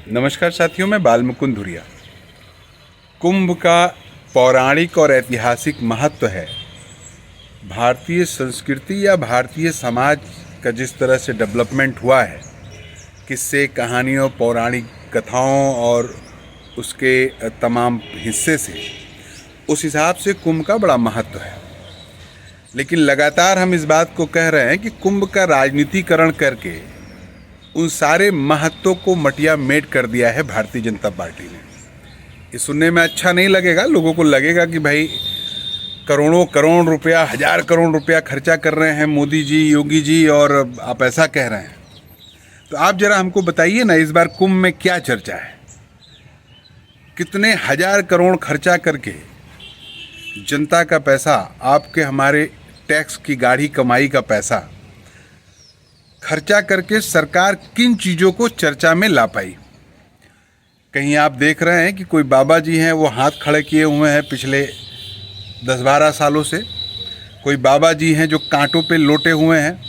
नमस्कार साथियों, मैं बाल मुकुंद धुरिया। कुंभ का पौराणिक और ऐतिहासिक महत्व है। भारतीय संस्कृति या भारतीय समाज का जिस तरह से डेवलपमेंट हुआ है, किस्से, कहानियों, पौराणिक कथाओं और उसके तमाम हिस्से से, उस हिसाब से कुंभ का बड़ा महत्व है। लेकिन लगातार हम इस बात को कह रहे हैं कि कुंभ का राजनीतिकरण करके उन सारे महत्वों को मटिया मेट कर दिया है भारतीय जनता पार्टी ने। ये सुनने में अच्छा नहीं लगेगा, लोगों को लगेगा कि भाई करोड़ों करोड़ रुपया, 1000 करोड़ रुपया खर्चा कर रहे हैं मोदी जी, योगी जी, और आप ऐसा कह रहे हैं। तो आप जरा हमको बताइए ना, इस बार कुंभ में क्या चर्चा है? कितने 1000 करोड़ खर्चा करके जनता का पैसा, आपके हमारे टैक्स की गाढ़ी कमाई का पैसा खर्चा करके सरकार किन चीज़ों को चर्चा में ला पाई? कहीं आप देख रहे हैं कि कोई बाबा जी हैं, वो हाथ खड़े किए हुए हैं पिछले 10-12 सालों से। कोई बाबा जी हैं जो कांटों पे लोटे हुए हैं,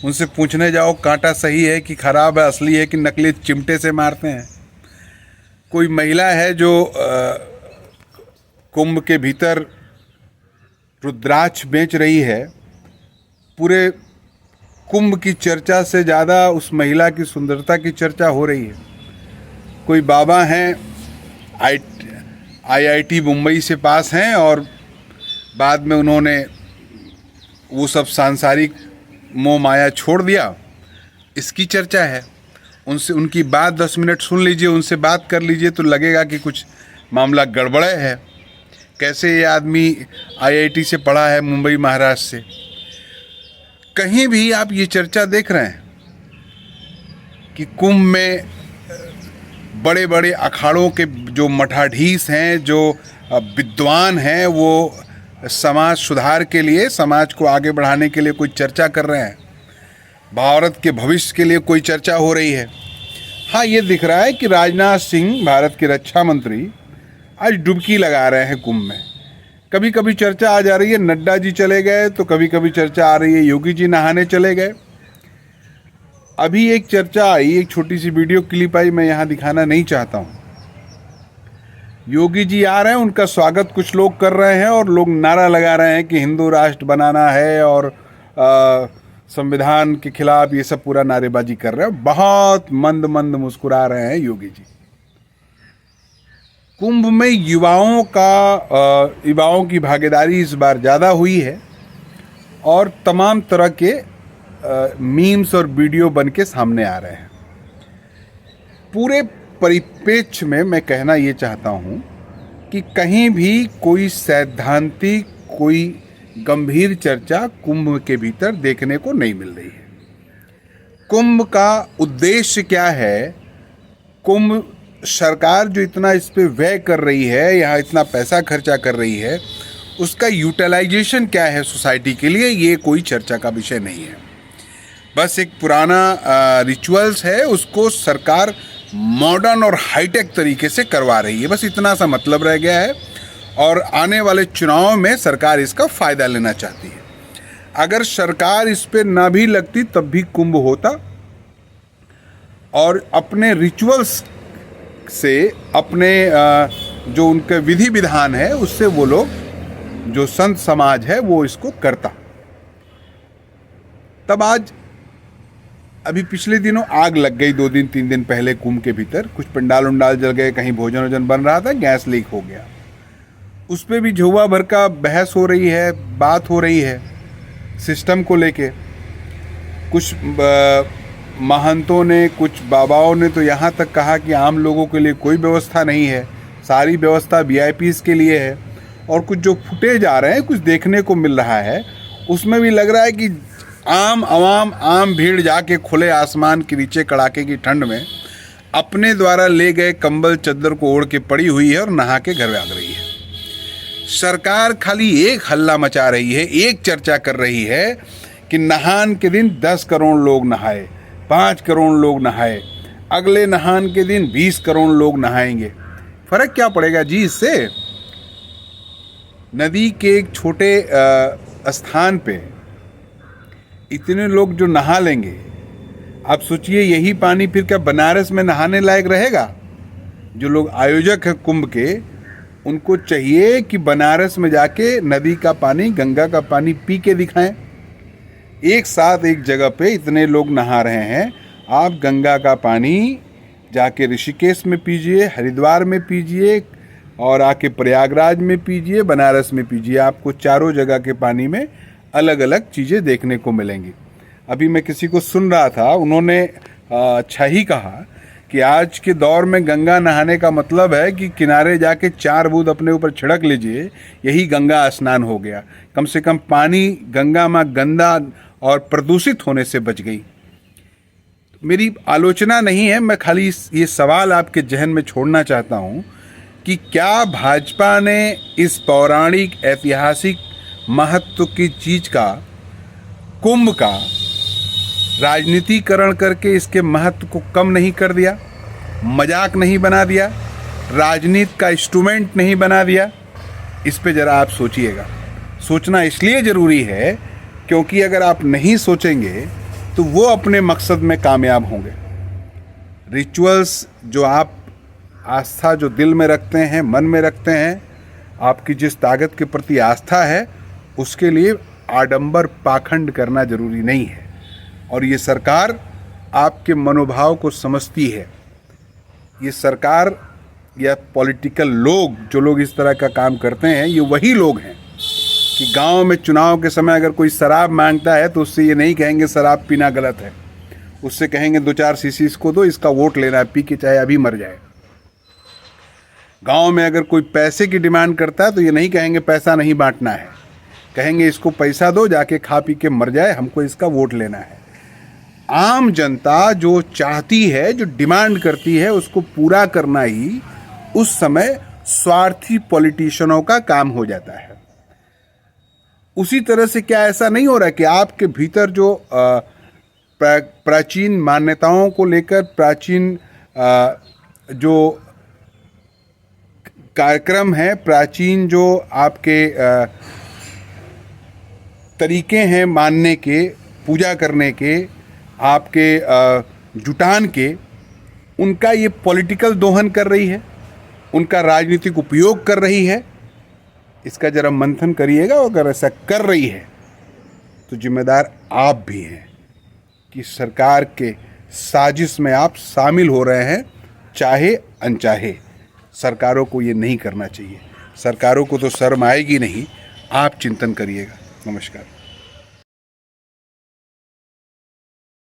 उनसे पूछने जाओ कांटा सही है कि ख़राब है, असली है कि नकली, चिमटे से मारते हैं। कोई महिला है जो कुंभ के भीतर रुद्राक्ष बेच रही है। पूरे कुंभ की चर्चा से ज़्यादा उस महिला की सुंदरता की चर्चा हो रही है। कोई बाबा हैं, IIT मुंबई से पास हैं और बाद में उन्होंने वो सब सांसारिक मोह माया छोड़ दिया, इसकी चर्चा है। उनसे उनकी बात 10 मिनट सुन लीजिए, उनसे बात कर लीजिए तो लगेगा कि कुछ मामला गड़बड़े है। कैसे ये आदमी IIT से पढ़ा है, मुंबई महाराष्ट्र से। कहीं भी आप ये चर्चा देख रहे हैं कि कुंभ में बड़े बड़े अखाड़ों के जो मठाधीश हैं, जो विद्वान हैं, वो समाज सुधार के लिए, समाज को आगे बढ़ाने के लिए कोई चर्चा कर रहे हैं। भारत के भविष्य के लिए कोई चर्चा हो रही है। हाँ, ये दिख रहा है कि राजनाथ सिंह, भारत के रक्षा मंत्री, आज डुबकी लगा रहे हैं कुंभ में। कभी कभी चर्चा आ जा रही है नड्डा जी चले गए, तो कभी कभी चर्चा आ रही है योगी जी नहाने चले गए। अभी एक चर्चा आई, एक छोटी सी वीडियो क्लिप आई, मैं यहाँ दिखाना नहीं चाहता हूँ। योगी जी आ रहे हैं, उनका स्वागत कुछ लोग कर रहे हैं और लोग नारा लगा रहे हैं कि हिंदू राष्ट्र बनाना है और संविधान के खिलाफ, ये सब पूरा नारेबाजी कर रहे हैं। बहुत मंद मंद मुस्कुरा रहे हैं योगी जी। कुंभ में युवाओं की भागीदारी इस बार ज़्यादा हुई है और तमाम तरह के मीम्स और वीडियो बन के सामने आ रहे हैं। पूरे परिप्रेक्ष्य में मैं कहना ये चाहता हूँ कि कहीं भी कोई सैद्धांतिक, कोई गंभीर चर्चा कुंभ के भीतर देखने को नहीं मिल रही है। कुंभ का उद्देश्य क्या है? कुंभ सरकार जो इतना इस पे व्यय कर रही है, यहाँ इतना पैसा खर्चा कर रही है, उसका यूटिलाइजेशन क्या है सोसाइटी के लिए, ये कोई चर्चा का विषय नहीं है। बस एक पुराना रिचुअल्स है, उसको सरकार मॉडर्न और हाईटेक तरीके से करवा रही है। बस इतना सा मतलब रह गया है और आने वाले चुनाव में सरकार इसका फ़ायदा लेना चाहती है। अगर सरकार इस पे ना भी लगती तब भी कुंभ होता और अपने रिचुअल्स से, अपने जो उनके विधि विधान है, उससे वो लोग, जो संत समाज है, वो इसको करता। तब आज अभी पिछले दिनों आग लग गई, 2 दिन 3 दिन पहले कुंभ के भीतर कुछ पंडाल उंडाल जल गए, कहीं भोजन वोजन बन रहा था, गैस लीक हो गया। उस पर भी झुआ भर का बहस हो रही है, बात हो रही है सिस्टम को लेके। कुछ महंतों ने, कुछ बाबाओं ने तो यहाँ तक कहा कि आम लोगों के लिए कोई व्यवस्था नहीं है, सारी व्यवस्था VIPs के लिए है। और कुछ जो फुटेज आ रहे हैं, कुछ देखने को मिल रहा है, उसमें भी लग रहा है कि आम भीड़ जाके खुले आसमान के नीचे कड़ाके की ठंड में अपने द्वारा ले गए कंबल चद्दर को ओढ़ के पड़ी हुई है और नहा के घर भाग रही है। सरकार खाली एक हल्ला मचा रही है, एक चर्चा कर रही है कि नहान के दिन 10 करोड़ लोग नहाए, 5 करोड़ लोग नहाए, अगले नहान के दिन 20 करोड़ लोग नहाएंगे। फर्क क्या पड़ेगा जी इससे? नदी के एक छोटे स्थान पे इतने लोग जो नहा लेंगे, आप सोचिए, यही पानी फिर क्या बनारस में नहाने लायक रहेगा? जो लोग आयोजक हैं कुंभ के, उनको चाहिए कि बनारस में जाके नदी का पानी, गंगा का पानी पी के दिखाएं। एक साथ एक जगह पे इतने लोग नहा रहे हैं, आप गंगा का पानी जाके ऋषिकेश में पीजिए, हरिद्वार में पीजिए, और आके प्रयागराज में पीजिए, बनारस में पीजिए। आपको चारों जगह के पानी में अलग अलग चीज़ें देखने को मिलेंगी। अभी मैं किसी को सुन रहा था, उन्होंने अच्छा ही कहा कि आज के दौर में गंगा नहाने का मतलब है कि किनारे जाके 4 बूंद अपने ऊपर छिड़क लीजिए, यही गंगा स्नान हो गया। कम से कम पानी गंगा माँ गंदा और प्रदूषित होने से बच गई। मेरी आलोचना नहीं है, मैं खाली ये सवाल आपके जहन में छोड़ना चाहता हूँ कि क्या भाजपा ने इस पौराणिक ऐतिहासिक महत्व की चीज का, कुंभ का, राजनीतिकरण करके इसके महत्व को कम नहीं कर दिया, मजाक नहीं बना दिया, राजनीति का इंस्ट्रूमेंट नहीं बना दिया? इस पे ज़रा आप सोचिएगा। सोचना इसलिए ज़रूरी है क्योंकि अगर आप नहीं सोचेंगे तो वो अपने मकसद में कामयाब होंगे। रिचुअल्स जो आप आस्था जो दिल में रखते हैं, मन में रखते हैं, आपकी जिस ताकत के प्रति आस्था है, उसके लिए आडंबर पाखंड करना जरूरी नहीं है। और ये सरकार आपके मनोभाव को समझती है। ये सरकार या पॉलिटिकल लोग, जो लोग इस तरह का काम करते हैं, ये वही लोग हैं कि गांव में चुनाव के समय अगर कोई शराब मांगता है तो उससे ये नहीं कहेंगे शराब पीना गलत है, उससे कहेंगे 2-4 शीशी इसको दो, इसका वोट लेना है, पी के चाहे अभी मर जाए। गांव में अगर कोई पैसे की डिमांड करता है तो ये नहीं कहेंगे पैसा नहीं बांटना है, कहेंगे इसको पैसा दो, जाके खा पी के मर जाए, हमको इसका वोट लेना है। आम जनता जो चाहती है, जो डिमांड करती है, उसको पूरा करना ही उस समय स्वार्थी पॉलिटिशियनों का काम हो जाता है। उसी तरह से क्या ऐसा नहीं हो रहा कि आपके भीतर जो प्राचीन मान्यताओं को लेकर, प्राचीन जो कार्यक्रम है, प्राचीन जो आपके तरीके हैं मानने के, पूजा करने के, आपके जुटान के, उनका ये पॉलिटिकल दोहन कर रही है, उनका राजनीतिक उपयोग कर रही है? इसका जरा मंथन करिएगा। अगर ऐसा कर रही है तो जिम्मेदार आप भी हैं कि सरकार के साजिश में आप शामिल हो रहे हैं, चाहे अनचाहे। सरकारों को ये नहीं करना चाहिए। सरकारों को तो शर्म आएगी नहीं। आप चिंतन करिएगा। नमस्कार।